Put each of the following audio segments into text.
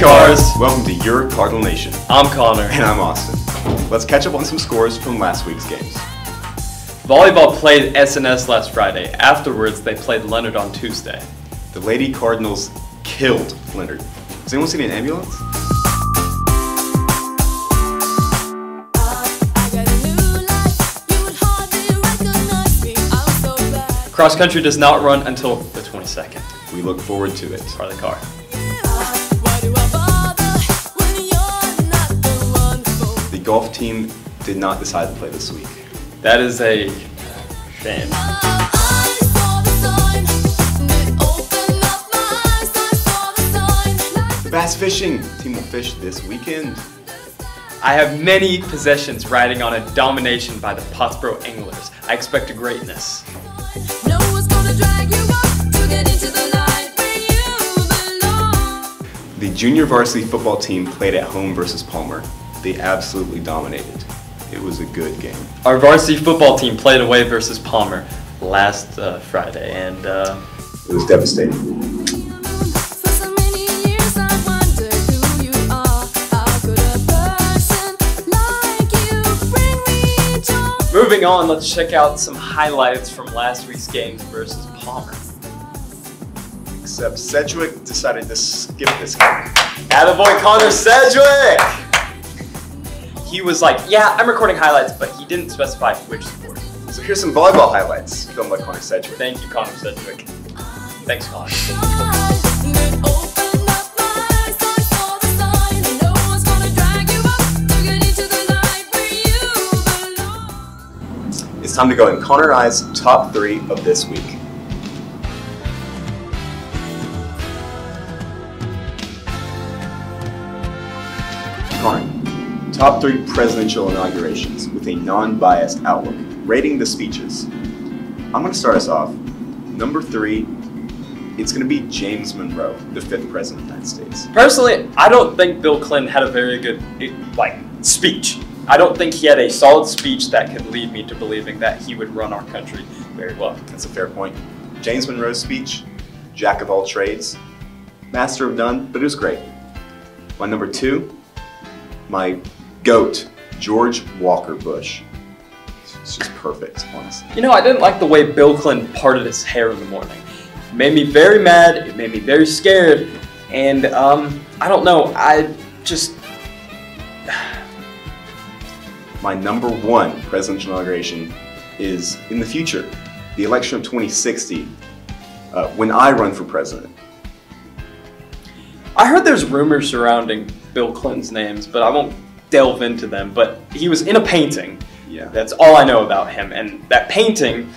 Cars! Welcome to your Cardinal Nation. I'm Connor. And I'm Austin. Let's catch up on some scores from last week's games. Volleyball played SNS last Friday. Afterwards, they played Leonard on Tuesday. The Lady Cardinals killed Leonard. Has anyone seen an ambulance? Cross country does not run until the 22nd. We look forward to it. Part of the car. The golf team did not decide to play this week. That is a shame. The bass fishing team will fish this weekend. I have many possessions riding on a domination by the Pottsboro anglers. I expect a greatness. The junior varsity football team played at home versus Palmer. They absolutely dominated. It was a good game. Our varsity football team played away versus Palmer last Friday, and it was devastating. Moving on, let's check out some highlights from last week's games versus Palmer. Except Sedgwick decided to skip this game. Attaboy Connor Sedgwick! He was like, yeah, I'm recording highlights, but he didn't specify which sport. So here's some volleyball highlights filmed by Connor Sedgwick. Thank you, Connor Sedgwick. Thanks, Connor. It's time to go in Connor and I's top 3 of this week. Connor, top 3 presidential inaugurations with a non-biased outlook, rating the speeches. I'm going to start us off. Number 3, it's going to be James Monroe, the 5th president of the United States. Personally, I don't think Bill Clinton had a very good speech. I don't think he had a solid speech that could lead me to believing that he would run our country very well. That's a fair point. James Monroe's speech, jack of all trades, master of none, but it was great. My number 2, my GOAT, George Walker Bush. It's just perfect, honestly. You know, I didn't like the way Bill Clinton parted his hair in the morning. It made me very mad, it made me very scared, and I don't know, My number 1 presidential inauguration is in the future, the election of 2060, when I run for president. I heard there's rumors surrounding Bill Clinton's names, but I won't delve into them. But he was in a painting. Yeah. That's all I know about him. And that painting,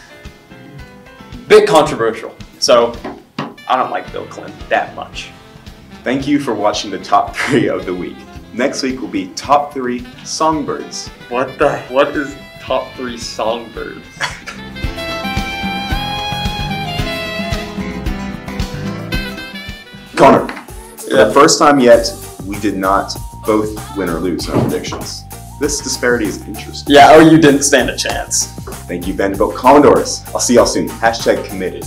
bit controversial. So I don't like Bill Clinton that much. Thank you for watching the top 3 of the week. Next week will be top 3 songbirds. What is top 3 songbirds? Connor, for the first time yet, we did not both win or lose in our predictions. This disparity is interesting. Yeah, or you didn't stand a chance. Thank you, Vanderbilt Commodores. I'll see y'all soon. #committed.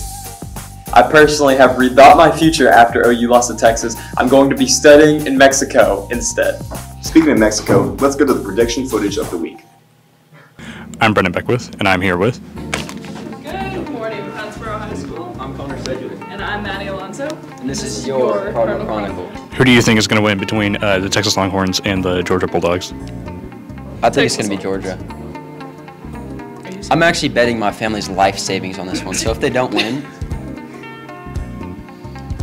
I personally have rethought my future after OU lost to Texas. I'm going to be studying in Mexico instead. Speaking of Mexico, let's go to the prediction footage of the week. I'm Brendan Beckwith, and I'm here with... Good morning, Pottsboro High School. I'm Connor Sedgwick. And I'm Maddie Alonso. And this is your Cardinal Chronicle. Who do you think is going to win between the Texas Longhorns and the Georgia Bulldogs? I think it's going to be Georgia. I'm actually betting my family's life savings on this one, so if they don't win...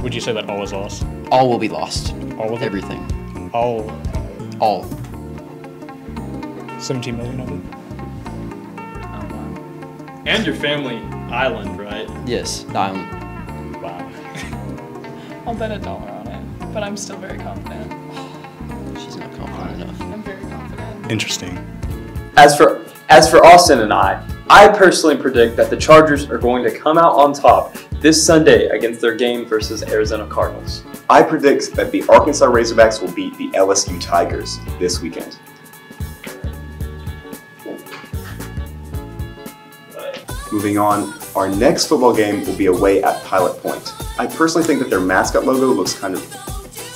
Would you say that all is lost? All will be lost. All of it? Everything. All 17 million of it? And your family island, right? Yes, the island. Wow. I'll bet $1 on it, but I'm still very confident. She's not confident enough. I'm very confident. Interesting. As for Austin and I personally predict that the Chargers are going to come out on top this Sunday against their game versus Arizona Cardinals. I predict that the Arkansas Razorbacks will beat the LSU Tigers this weekend. Moving on, our next football game will be away at Pilot Point. I personally think that their mascot logo looks kind of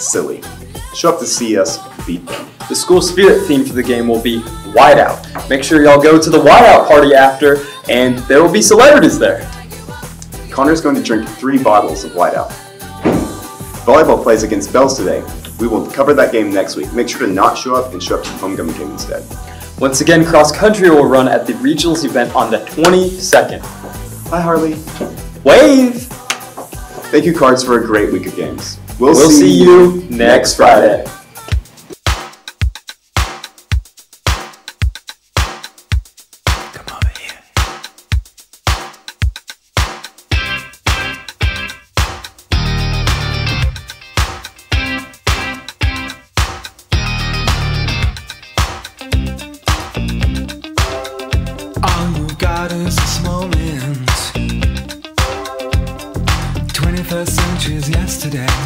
silly. Show up to see us beat them. The school spirit theme for the game will be Whiteout. Make sure y'all go to the Whiteout party after, and there will be celebrities there. Connor's going to drink 3 bottles of Whiteout. Volleyball plays against Bells today. We will cover that game next week. Make sure to not show up and show up to the homecoming game instead. Once again, cross country will run at the regionals event on the 22nd. Bye, Harley. Wave! Thank you, Cards, for a great week of games. We'll see you next Friday. All you got is this moment. 21st century is yesterday.